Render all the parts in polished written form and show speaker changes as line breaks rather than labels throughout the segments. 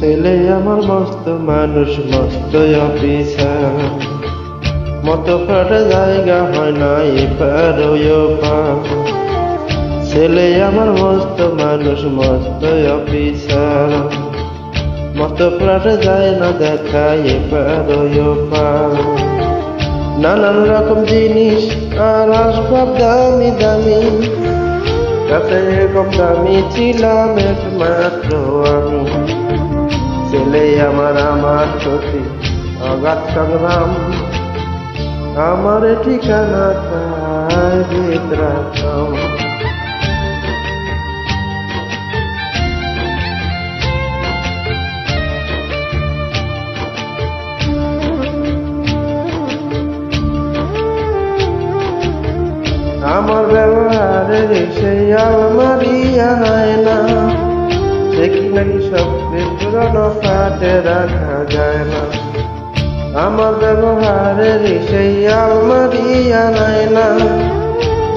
ছেলে আমার মস্ত মানুষ, মস্ত অফিসার, মতো ফাটা জায়গা হয় না এপার ওই পার। ছেলে আমার মস্ত মানুষ, মস্ত অফিসার, মতো ফ্ল্যাটে যায় না দেখা এপার ওই পার। নানান রকম জিনিস আর আসবাব দামি দামি, কাছে এরকম দামি ছিলাম একমাত্র আমি। ছেলে আমার আমার প্রতি অগাধ সংগ্রাম, আমার ঠিকানা তাই বৃদ্ধাশ্রম। আমার ব্যবহারের সেই আমারই হয় না, সে কি নাকি সবচেয়ে পুরনো কাটে রাখা যায় না। আমার ব্যবহারের সেই আমারই হয় না,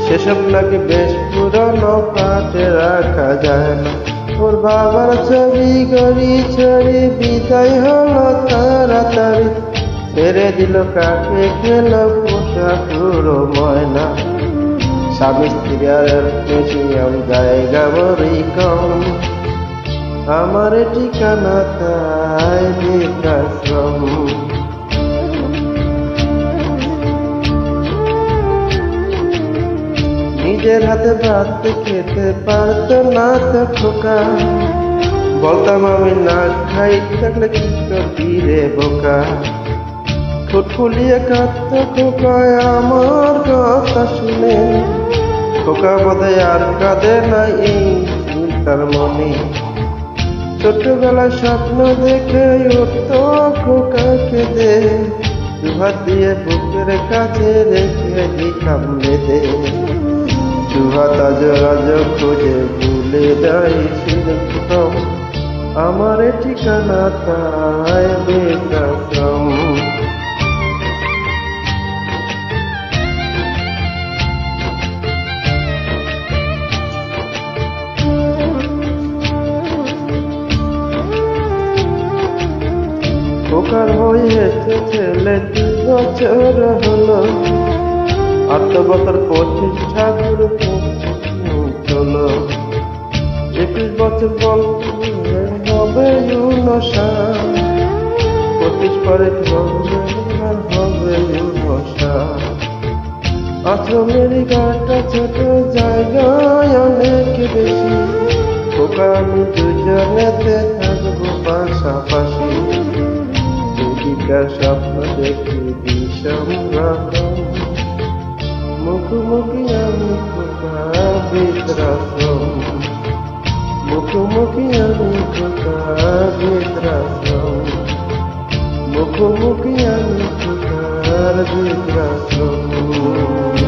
সেসব নাকি বেশ পুরনো কাটে রাখা যায় না। ওর বাবার ছবি গড়ি ছড়ি বিদায় হলো তাড়াতাড়ি, ছেড়ে দিল কাকে খেলো পোষা পুরো ময়না। স্বামী স্ত্রী আর মিউজিয়াম জায়গা বড়ই কম, আমার ঠিকানা তাই বৃদ্ধাশ্রম। নিজের হাতে ভাত খেতে পারতো না তো খোকা, বলতাম আমি না খাই থাকলে কি করবি রে বোকা। ঠোঁট ফুলিয়ে কাঁদতো খোকা আমার কথা শুনে, খোকা বোধহয় আর কাঁদে না এই চিন্তার মনে। ছোটবেলায় স্বপ্ন দেখে উঠতো খোকা কেঁদে, দুহাত দিয়ে বুকের কাছে রেখে দিতাম বেঁধে। দুহাত আজ আজ খুঁজে ভুলে যাই সেরকম, আমার ঠিকানা তাই বৃদ্ধাশ্রম। খোকার হয়েছে ছেলে 2 বছর হলো, 8 বছর 25 ঠাকুর চলো। 21 বছর বলতে হবে 25 পরে হবে আশ্রমের গাটা ছোট, জায়গায় অনেক বেশি। খোকা আমি দুজনেতে থাকবো পাশাপাশি, স্বপ্ন দেখি বিষম রকম, মুখোমুখি আমি খোকা বৃদ্ধাশ্রম। মুখোমুখি আমি খোকা বৃদ্ধাশ্রম, মুখোমুখি আমি খোকার বৃদ্ধাশ্রম।